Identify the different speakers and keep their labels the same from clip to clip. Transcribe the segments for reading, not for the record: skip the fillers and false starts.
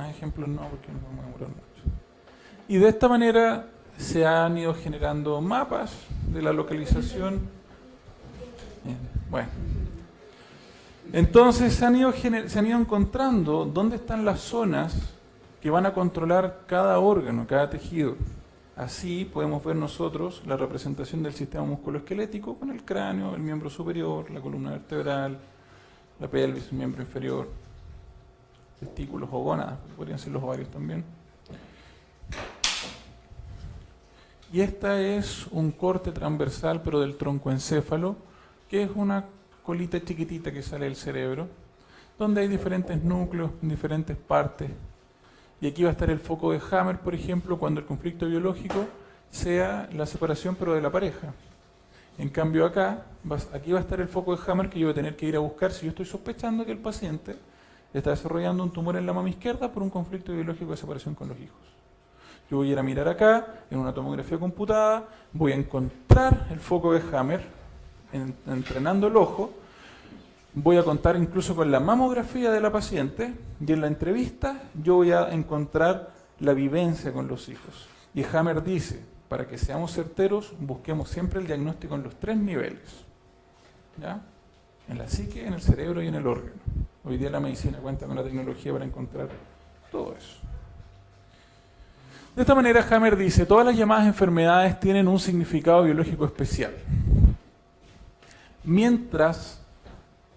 Speaker 1: más ejemplos no, porque no vamos a demorar mucho. Y de esta manera se han ido generando mapas de la localización. Bueno, entonces se han ido encontrando dónde están las zonas que van a controlar cada órgano, cada tejido. Así podemos ver nosotros la representación del sistema musculoesquelético con el cráneo, el miembro superior, la columna vertebral, la pelvis, el miembro inferior, testículos o gónadas, podrían ser los ovarios también. Y esta es un corte transversal, pero del troncoencéfalo, que es una colita chiquitita que sale del cerebro, donde hay diferentes núcleos, diferentes partes. Y aquí va a estar el foco de Hammer, por ejemplo, cuando el conflicto biológico sea la separación, pero de la pareja. En cambio acá, aquí va a estar el foco de Hammer que yo voy a tener que ir a buscar si yo estoy sospechando que el paciente está desarrollando un tumor en la mama izquierda por un conflicto biológico de separación con los hijos. Yo voy a ir a mirar acá, en una tomografía computada, voy a encontrar el foco de Hammer, entrenando el ojo, voy a contar incluso con la mamografía de la paciente y en la entrevista yo voy a encontrar la vivencia con los hijos. Y Hammer dice, para que seamos certeros, busquemos siempre el diagnóstico en los 3 niveles. ¿Ya? En la psique, en el cerebro y en el órgano. Hoy día la medicina cuenta con la tecnología para encontrar todo eso. De esta manera Hammer dice, todas las llamadas enfermedades tienen un significado biológico especial. Mientras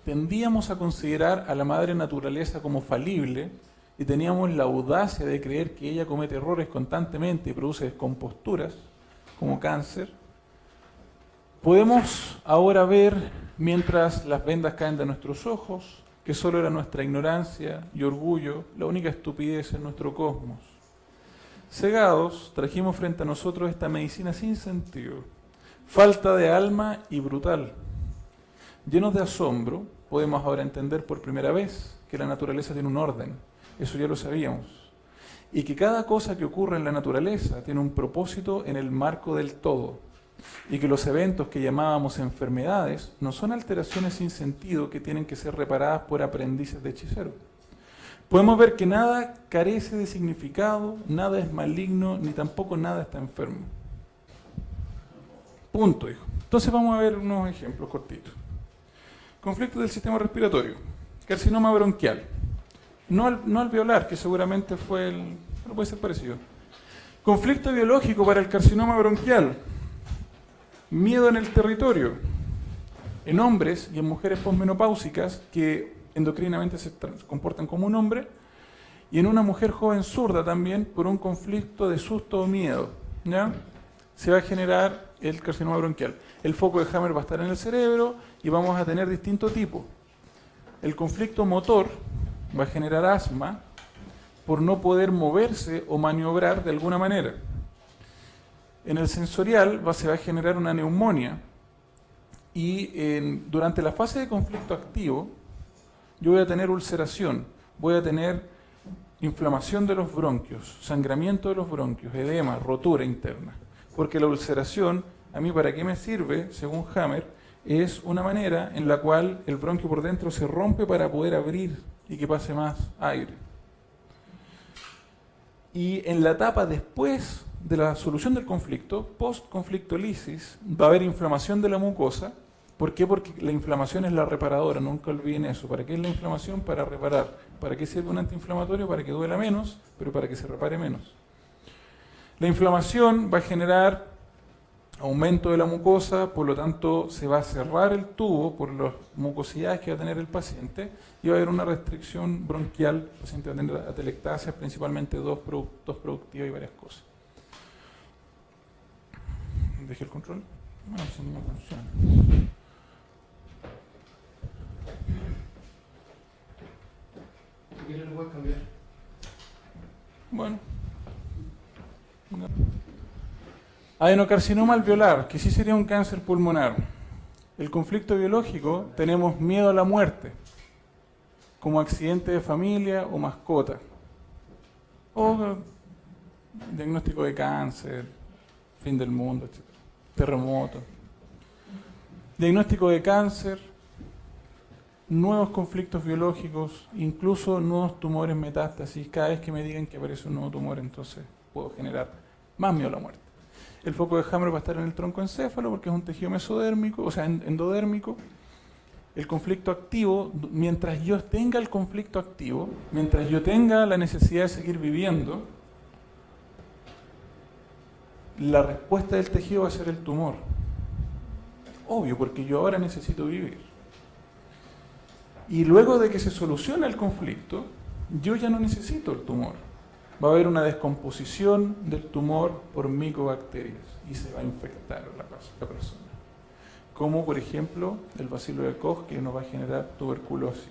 Speaker 1: tendíamos a considerar a la madre naturaleza como falible y teníamos la audacia de creer que ella comete errores constantemente y produce descomposturas, como cáncer, podemos ahora ver, mientras las vendas caen de nuestros ojos, que solo era nuestra ignorancia y orgullo la única estupidez en nuestro cosmos. Cegados, trajimos frente a nosotros esta medicina sin sentido, falta de alma y brutal. Llenos de asombro, podemos ahora entender por primera vez que la naturaleza tiene un orden, eso ya lo sabíamos, y que cada cosa que ocurre en la naturaleza tiene un propósito en el marco del todo, y que los eventos que llamábamos enfermedades no son alteraciones sin sentido que tienen que ser reparadas por aprendices de hechiceros. Podemos ver que nada carece de significado, nada es maligno, ni tampoco nada está enfermo. Punto, hijo. Entonces vamos a ver unos ejemplos cortitos. Conflicto del sistema respiratorio. Carcinoma bronquial. No alveolar, que seguramente fue el... pero puede ser parecido. Conflicto biológico para el carcinoma bronquial. Miedo en el territorio. En hombres y en mujeres posmenopáusicas que endocrinamente se comportan como un hombre, y en una mujer joven zurda también por un conflicto de susto o miedo, ¿ya? Se va a generar el carcinoma bronquial. El foco de Hammer va a estar en el cerebro y vamos a tener distintos tipos. El conflicto motor va a generar asma por no poder moverse o maniobrar de alguna manera. En el sensorial se va a generar una neumonía y durante la fase de conflicto activo yo voy a tener ulceración, voy a tener inflamación de los bronquios, sangramiento de los bronquios, edema, rotura interna. Porque la ulceración, a mí para qué me sirve, según Hammer, es una manera en la cual el bronquio por dentro se rompe para poder abrir y que pase más aire. Y en la etapa después de la solución del conflicto, post-conflictolisis, va a haber inflamación de la mucosa. ¿Por qué? Porque la inflamación es la reparadora, nunca olviden eso. ¿Para qué es la inflamación? Para reparar. ¿Para qué sirve un antiinflamatorio? Para que duela menos, pero para que se repare menos. La inflamación va a generar aumento de la mucosa, por lo tanto se va a cerrar el tubo por las mucosidades que va a tener el paciente y va a haber una restricción bronquial, el paciente va a tener atelectasias, principalmente dos productivas y varias cosas. ¿Dejé el control? No, si no funciona.
Speaker 2: ¿Qué le puedes cambiar?
Speaker 1: Bueno. Adenocarcinoma alveolar, que sí sería un cáncer pulmonar. El conflicto biológico, tenemos miedo a la muerte, como accidente de familia o mascota. O diagnóstico de cáncer, fin del mundo, etc. Terremoto. Diagnóstico de cáncer, nuevos conflictos biológicos, incluso nuevos tumores metástasis. Cada vez que me digan que aparece un nuevo tumor, entonces puedo generar más miedo a la muerte. El foco de Hammer va a estar en el tronco encéfalo porque es un tejido mesodérmico, o sea, endodérmico. El conflicto activo, mientras yo tenga el conflicto activo, mientras yo tenga la necesidad de seguir viviendo, la respuesta del tejido va a ser el tumor. Obvio, porque yo ahora necesito vivir. Y luego de que se soluciona el conflicto, yo ya no necesito el tumor. Va a haber una descomposición del tumor por micobacterias y se va a infectar la persona. Como por ejemplo el bacilo de Koch, que nos va a generar tuberculosis.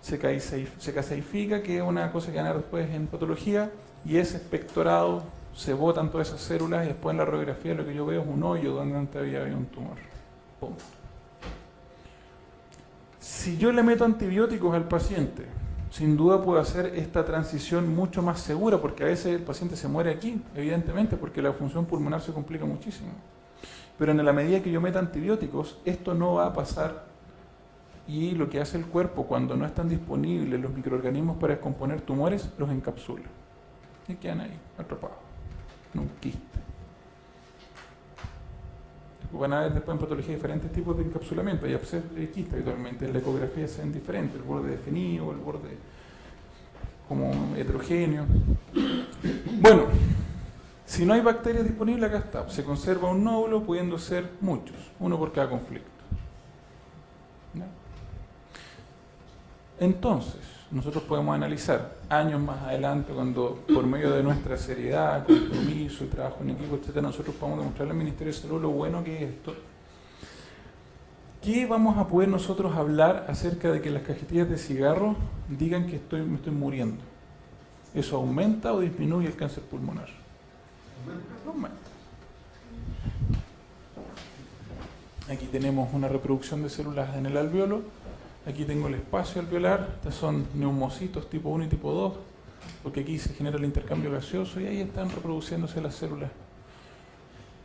Speaker 1: Se caseifica, que es una cosa que van a ver después en patología, y es expectorado, se botan todas esas células y después en la radiografía lo que yo veo es un hoyo donde antes había un tumor. Punto. Si yo le meto antibióticos al paciente, sin duda puedo hacer esta transición mucho más segura, porque a veces el paciente se muere aquí, evidentemente, porque la función pulmonar se complica muchísimo. Pero en la medida que yo meta antibióticos, esto no va a pasar. Y lo que hace el cuerpo cuando no están disponibles los microorganismos para descomponer tumores, los encapsula. Y quedan ahí, atrapados, en un quiste. Van a ver después en patología diferentes tipos de encapsulamiento. Hay abscesos y quistes habitualmente. En la ecografía se ven diferentes, el borde definido, el borde como heterogéneo. Bueno, si no hay bacterias disponibles, acá está. Se conserva un nódulo, pudiendo ser muchos, uno por cada conflicto. ¿No? Entonces, nosotros podemos analizar años más adelante, cuando por medio de nuestra seriedad, compromiso y trabajo en equipo, etcétera, nosotros podemos demostrarle al Ministerio de Salud lo bueno que es esto. ¿Qué vamos a poder nosotros hablar acerca de que las cajetillas de cigarro digan que me estoy muriendo? ¿Eso aumenta o disminuye el cáncer pulmonar? Aumenta. Aquí tenemos una reproducción de células en el alveolo. Aquí tengo el espacio alveolar. Estos son neumocitos tipo 1 y tipo 2, porque aquí se genera el intercambio gaseoso y ahí están reproduciéndose las células.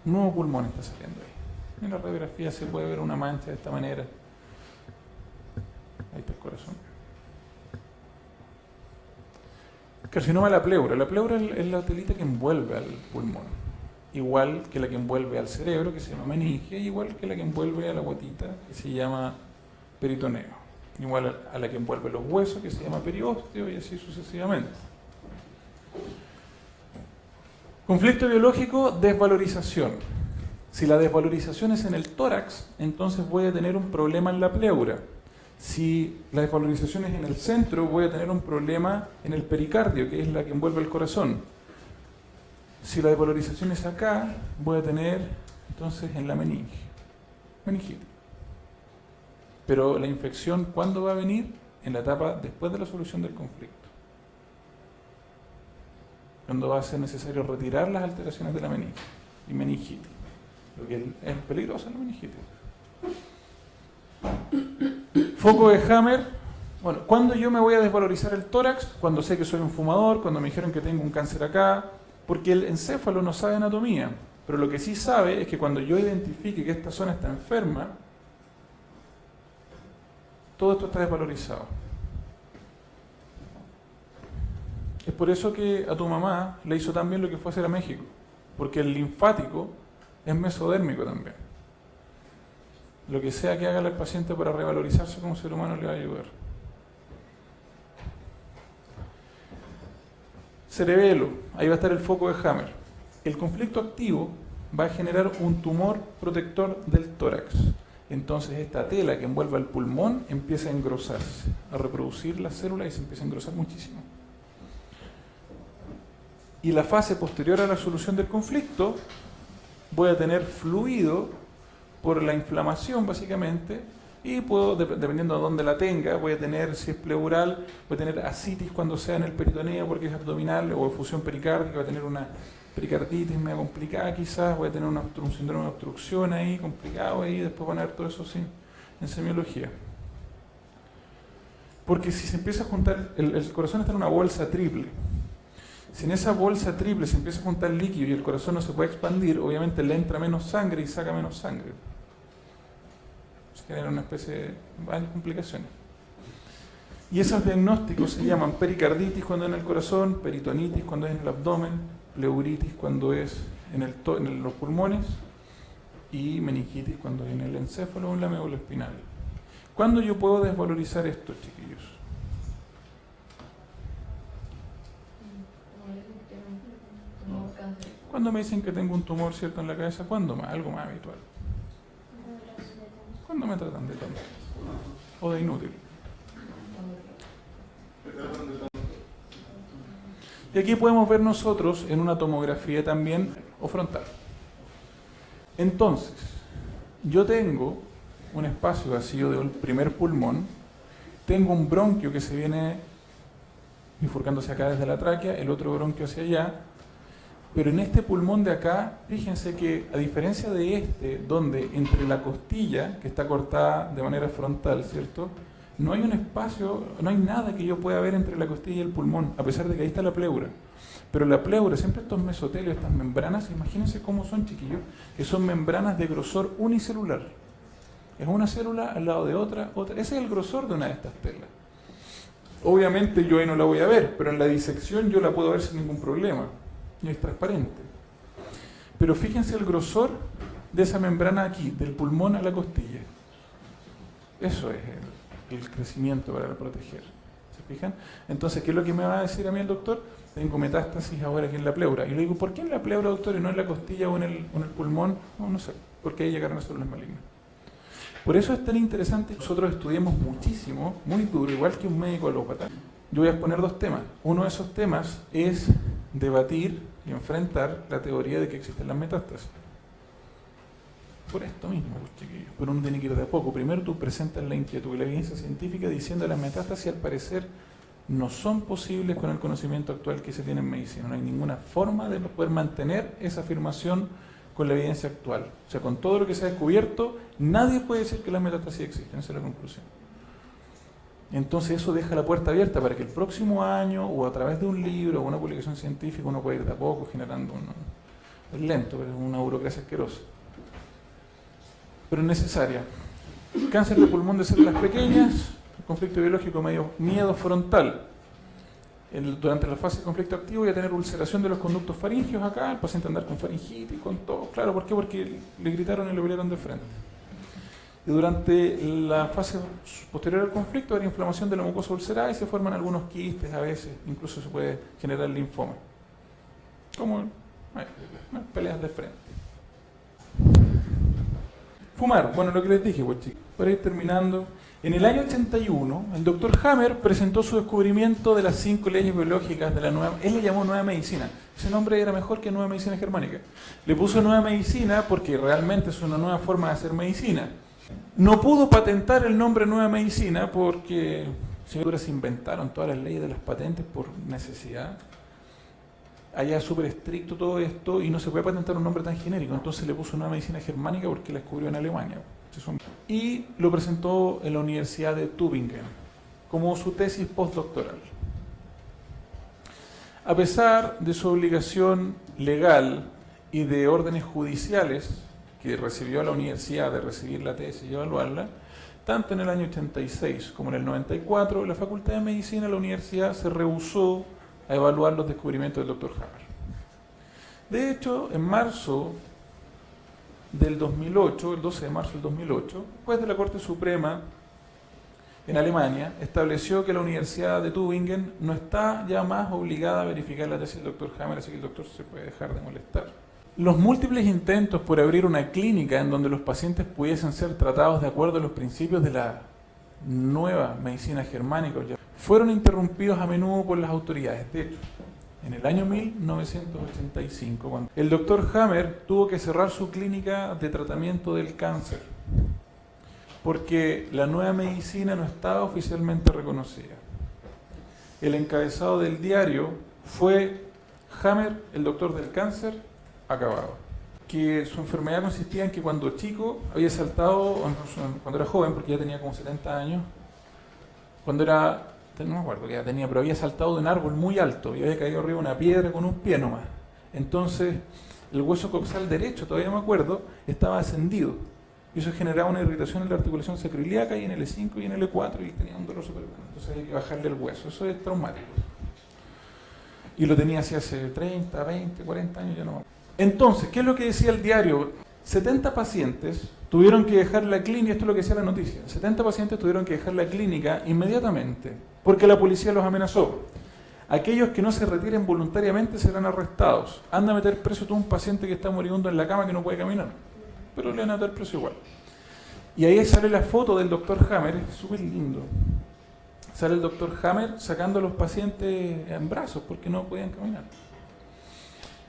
Speaker 1: Nuevo pulmón está saliendo ahí. En la radiografía se puede ver una mancha de esta manera. Ahí está el corazón. Carcinoma de la pleura. La pleura es la telita que envuelve al pulmón. Igual que la que envuelve al cerebro, que se llama meninge, igual que la que envuelve a la guatita, que se llama peritoneo. Igual a la que envuelve los huesos, que se llama periósteo, y así sucesivamente. Conflicto biológico, desvalorización. Si la desvalorización es en el tórax, entonces voy a tener un problema en la pleura. Si la desvalorización es en el centro, voy a tener un problema en el pericardio, que es la que envuelve el corazón. Si la desvalorización es acá, voy a tener entonces en la meningitis. Pero la infección, ¿cuándo va a venir? En la etapa después de la solución del conflicto. Cuando va a ser necesario retirar las alteraciones de la meninge y meningitis. Lo que es peligroso la meningitis. Foco de Hammer. Bueno, ¿cuándo yo me voy a desvalorizar el tórax? Cuando sé que soy un fumador, cuando me dijeron que tengo un cáncer acá, porque el encéfalo no sabe anatomía. Pero lo que sí sabe es que cuando yo identifique que esta zona está enferma, todo esto está desvalorizado. Es por eso que a tu mamá le hizo tan bien lo que fue a hacer a México, porque el linfático es mesodérmico también. Lo que sea que haga el paciente para revalorizarse como ser humano le va a ayudar. Cerebelo, ahí va a estar el foco de Hammer. El conflicto activo va a generar un tumor protector del tórax. Entonces esta tela que envuelve al pulmón empieza a engrosarse, a reproducir las células y se empieza a engrosar muchísimo. Y la fase posterior a la solución del conflicto, voy a tener fluido por la inflamación básicamente, y puedo, dependiendo de dónde la tenga, voy a tener, si es pleural, voy a tener ascitis cuando sea en el peritoneo porque es abdominal, o efusión pericárdica, voy a tener una pericarditis medio complicada quizás, voy a tener un síndrome de obstrucción ahí, complicado ahí, después van a ver todo eso sí, en semiología. Porque si se empieza a juntar, el corazón está en una bolsa triple. Si en esa bolsa triple se empieza a juntar líquido y el corazón no se puede expandir, obviamente le entra menos sangre y saca menos sangre. se genera una especie de varias complicaciones. Y esos diagnósticos se llaman pericarditis cuando es en el corazón, peritonitis cuando es en el abdomen, pleuritis cuando es en los pulmones y meningitis cuando es en el encéfalo o en la médula espinal. ¿Cuándo yo puedo desvalorizar esto, chiquillos? Cuando me dicen que tengo un tumor, ¿cierto?, en la cabeza, ¿cuándo más? Algo más habitual. ¿Cuándo me tratan de tonto? O de inútil. Y aquí podemos ver nosotros en una tomografía también, o frontal. Entonces, yo tengo un espacio vacío del primer pulmón, tengo un bronquio que se viene bifurcándose acá desde la tráquea, el otro bronquio hacia allá, pero en este pulmón de acá, fíjense que a diferencia de este, donde entre la costilla, que está cortada de manera frontal, ¿cierto?, no hay un espacio, no hay nada que yo pueda ver entre la costilla y el pulmón, a pesar de que ahí está la pleura. Pero la pleura, siempre estos mesotelios, estas membranas, imagínense cómo son, chiquillos, que son membranas de grosor unicelular. Es una célula al lado de otra. Ese es el grosor de una de estas telas. Obviamente yo ahí no la voy a ver, pero en la disección yo la puedo ver sin ningún problema. Y es transparente. Pero fíjense el grosor de esa membrana aquí, del pulmón a la costilla. Eso es el crecimiento para proteger. ¿Se fijan? Entonces, ¿qué es lo que me va a decir a mí el doctor? Tengo metástasis ahora aquí en la pleura. Y le digo, ¿por qué en la pleura, doctor, y no en la costilla o en el pulmón? No sé, porque ahí llegaron las células malignas. Por eso es tan interesante que nosotros estudiemos muchísimo, muy duro, igual que un médico alópata. Yo voy a exponer dos temas. Uno de esos temas es debatir y enfrentar la teoría de que existen las metástasis. Por esto mismo, chiquillos. Pero uno tiene que ir de a poco. Primero tú presentas la inquietud y la evidencia científica diciendo que las metástasis al parecer no son posibles con el conocimiento actual que se tiene en medicina. No hay ninguna forma de poder mantener esa afirmación con la evidencia actual. O sea, con todo lo que se ha descubierto, nadie puede decir que las metástasis existen. Esa es la conclusión. Entonces eso deja la puerta abierta para que el próximo año, o a través de un libro o una publicación científica, uno pueda ir de a poco generando es lento, pero es una burocracia asquerosa. Pero es necesaria. Cáncer de pulmón de células pequeñas, conflicto biológico miedo frontal. Durante la fase de conflicto activo voy a tener ulceración de los conductos faringios acá, el paciente andar con faringitis, con todo. Claro, ¿por qué? Porque le gritaron y le violaron de frente. Y durante la fase posterior al conflicto hay inflamación de la mucosa ulcerada y se forman algunos quistes a veces, incluso se puede generar linfoma. Como peleas de frente. Fumar, bueno, lo que les dije, pues chicos, para ir terminando. En el año 81, el doctor Hammer presentó su descubrimiento de las 5 leyes biológicas de la nueva... Él le llamó nueva medicina. Ese nombre era mejor que nueva medicina germánica. Le puso nueva medicina porque realmente es una nueva forma de hacer medicina. No pudo patentar el nombre nueva medicina porque se inventaron todas las leyes de las patentes por necesidad. Allá es súper estricto todo esto y no se puede patentar un nombre tan genérico. Entonces le puso nueva medicina germánica porque la descubrió en Alemania. Y lo presentó en la Universidad de Tübingen como su tesis postdoctoral. A pesar de su obligación legal y de órdenes judiciales que recibió la universidad de recibir la tesis y evaluarla, tanto en el año 86 como en el 94, la Facultad de Medicina de la universidad se rehusó a evaluar los descubrimientos del Dr. Hammer. De hecho, en marzo del 2008, el 12 de marzo del 2008, el juez de la Corte Suprema en Alemania estableció que la Universidad de Tübingen no está ya más obligada a verificar la tesis del Dr. Hammer, así que el doctor se puede dejar de molestar. Los múltiples intentos por abrir una clínica en donde los pacientes pudiesen ser tratados de acuerdo a los principios de la nueva medicina germánica fueron interrumpidos a menudo por las autoridades. De hecho, en el año 1985, cuando el doctor Hammer tuvo que cerrar su clínica de tratamiento del cáncer, porque la nueva medicina no estaba oficialmente reconocida. El encabezado del diario fue Hammer, el doctor del cáncer, acabado. Que su enfermedad consistía en que cuando chico había saltado, cuando era joven, porque ya tenía como 70 años, cuando era... no me acuerdo que ya tenía, pero había saltado de un árbol muy alto y había caído arriba de una piedra con un pie nomás. Entonces, el hueso coxal derecho, todavía me acuerdo, estaba ascendido. Y eso generaba una irritación en la articulación sacroiliaca y en L5 y en L4 y tenía un dolor súper grande. Entonces había que bajarle el hueso. Eso es traumático. Y lo tenía así hace 30, 20, 40 años, ya no. Entonces, ¿qué es lo que decía el diario? 70 pacientes tuvieron que dejar la clínica, esto es lo que decía la noticia, 70 pacientes tuvieron que dejar la clínica inmediatamente porque la policía los amenazó. Aquellos que no se retiren voluntariamente serán arrestados. Anda a meter preso tú a un paciente que está moribundo en la cama que no puede caminar, pero le van a meter preso igual. Y ahí sale la foto del doctor Hammer, es súper lindo. Sale el doctor Hammer sacando a los pacientes en brazos porque no podían caminar.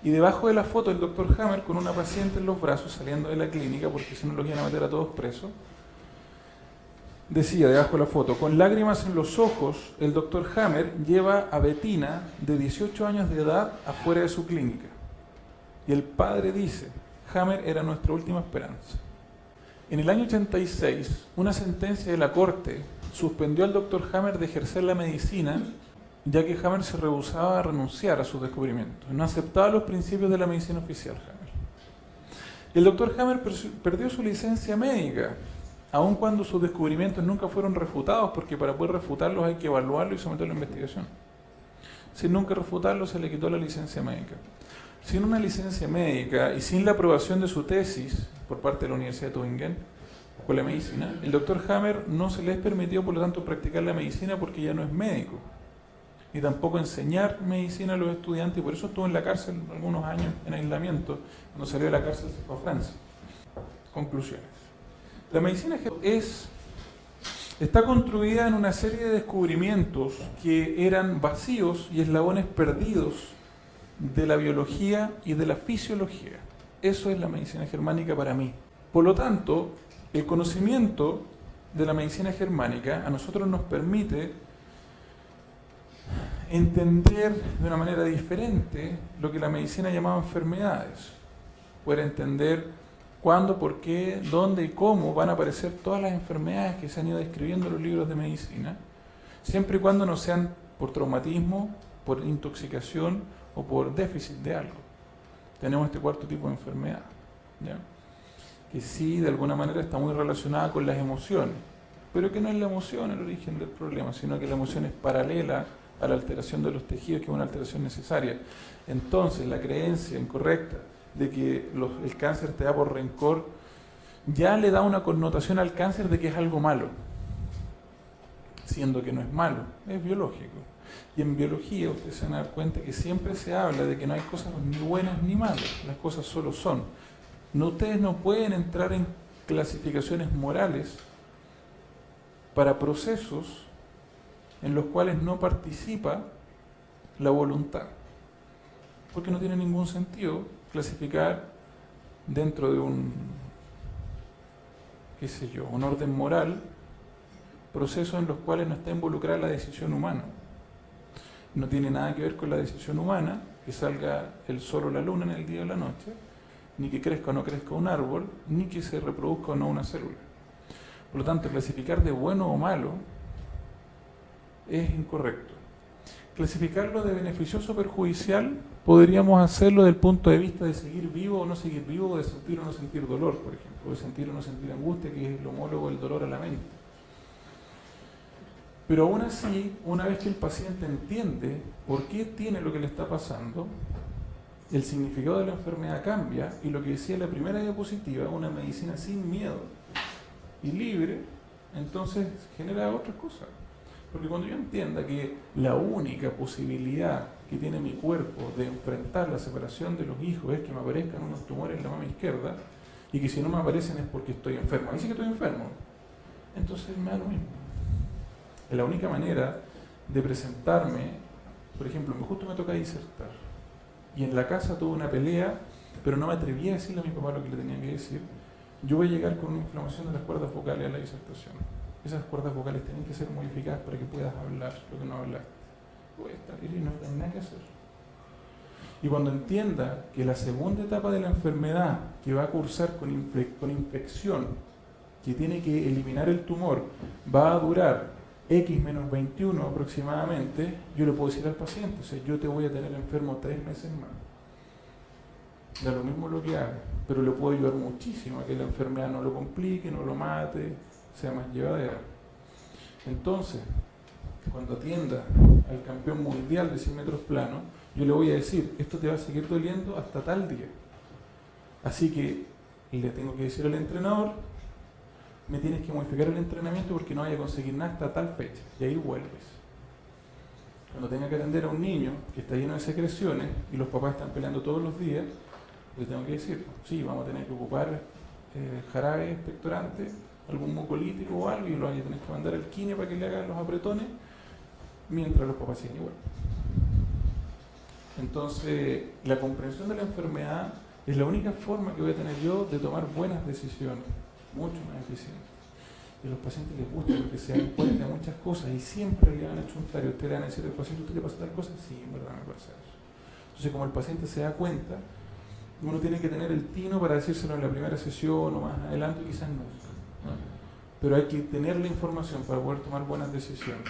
Speaker 1: Y debajo de la foto el doctor Hammer con una paciente en los brazos saliendo de la clínica, porque si no los iban a meter a todos presos, decía debajo de la foto, con lágrimas en los ojos, el doctor Hammer lleva a Bettina, de 18 años de edad, afuera de su clínica. Y el padre dice, Hammer era nuestra última esperanza. En el año 86, una sentencia de la corte suspendió al doctor Hammer de ejercer la medicina, ya que Hammer se rehusaba a renunciar a sus descubrimientos. No aceptaba los principios de la medicina oficial, Hammer. El doctor Hammer perdió su licencia médica, aun cuando sus descubrimientos nunca fueron refutados, porque para poder refutarlos hay que evaluarlo y someterlo a investigación. Sin nunca refutarlo, se le quitó la licencia médica. Sin una licencia médica y sin la aprobación de su tesis por parte de la Universidad de Tübingen, Escuela de Medicina, el doctor Hammer no se le es permitido, por lo tanto, practicar la medicina porque ya no es médico. Ni tampoco enseñar medicina a los estudiantes, y por eso estuvo en la cárcel algunos años en aislamiento. Cuando salió de la cárcel se fue a Francia. Conclusiones. La medicina está construida en una serie de descubrimientos que eran vacíos y eslabones perdidos de la biología y de la fisiología. Eso es la medicina germánica para mí. Por lo tanto, el conocimiento de la medicina germánica a nosotros nos permite entender de una manera diferente lo que la medicina llamaba enfermedades. Poder entender cuándo, por qué, dónde y cómo van a aparecer todas las enfermedades que se han ido describiendo en los libros de medicina, siempre y cuando no sean por traumatismo, por intoxicación o por déficit de algo. Tenemos este cuarto tipo de enfermedad, ¿ya? Que sí, de alguna manera está muy relacionada con las emociones, pero que no es la emoción el origen del problema, sino que la emoción es paralela a la alteración de los tejidos, que es una alteración necesaria. Entonces, la creencia incorrecta de que el cáncer te da por rencor, ya le da una connotación al cáncer de que es algo malo, siendo que no es malo, es biológico. Y en biología ustedes se van a dar cuenta que siempre se habla de que no hay cosas ni buenas ni malas, las cosas solo son. No, ustedes no pueden entrar en clasificaciones morales para procesos en los cuales no participa la voluntad, porque no tiene ningún sentido clasificar dentro de un orden moral, procesos en los cuales no está involucrada la decisión humana. No tiene nada que ver con la decisión humana que salga el sol o la luna en el día o la noche, ni que crezca o no crezca un árbol, ni que se reproduzca o no una célula. Por lo tanto, clasificar de bueno o malo es incorrecto. Clasificarlo de beneficioso o perjudicial, podríamos hacerlo desde el punto de vista de seguir vivo o no seguir vivo, o de sentir o no sentir dolor, por ejemplo, o de sentir o no sentir angustia, que es el homólogo del dolor a la mente. Pero aún así, una vez que el paciente entiende por qué tiene lo que le está pasando, el significado de la enfermedad cambia, y lo que decía la primera diapositiva, una medicina sin miedo y libre, entonces genera otras cosas. Porque cuando yo entienda que la única posibilidad que tiene mi cuerpo de enfrentar la separación de los hijos es que me aparezcan unos tumores en la mama izquierda, y que si no me aparecen es porque estoy enfermo, ahí sí que estoy enfermo, entonces me da lo mismo. Es la única manera de presentarme. Por ejemplo, justo me toca disertar, y en la casa tuve una pelea, pero no me atreví a decirle a mi papá lo que le tenía que decir. Yo voy a llegar con una inflamación de las cuerdas vocales a la disertación. Esas cuerdas vocales tienen que ser modificadas para que puedas hablar lo que no hablaste. Voy a estar y no hay nada que hacer. Y cuando entienda que la segunda etapa de la enfermedad, que va a cursar con infección, que tiene que eliminar el tumor, va a durar X-21 aproximadamente, yo le puedo decir al paciente, o sea, yo te voy a tener enfermo 3 meses más. Da lo mismo lo que haga, pero le puedo ayudar muchísimo a que la enfermedad no lo complique, no lo mate, sea más llevadera. Entonces, cuando atienda al campeón mundial de 100 metros plano, yo le voy a decir, esto te va a seguir doliendo hasta tal día. Así que le tengo que decir al entrenador, me tienes que modificar el entrenamiento porque no vaya a conseguir nada hasta tal fecha, y ahí vuelves. Cuando tenga que atender a un niño que está lleno de secreciones y los papás están peleando todos los días, le tengo que decir, sí, vamos a tener que ocupar jarabe expectorante, algún mucolítico o algo, y lo vaya a tener que mandar al kine para que le hagan los apretones, mientras los papás siguen igual. Entonces, la comprensión de la enfermedad es la única forma que voy a tener yo de tomar buenas decisiones, mucho más eficientes. Y a los pacientes les gusta porque se dan cuenta de muchas cosas y siempre le van a chuntar y ustedes le van a decir al paciente, ¿usted le pasa tal cosa? Sí, en verdad me pasa eso. Entonces, como el paciente se da cuenta, uno tiene que tener el tino para decírselo en la primera sesión o más adelante, quizás no. Pero hay que tener la información para poder tomar buenas decisiones.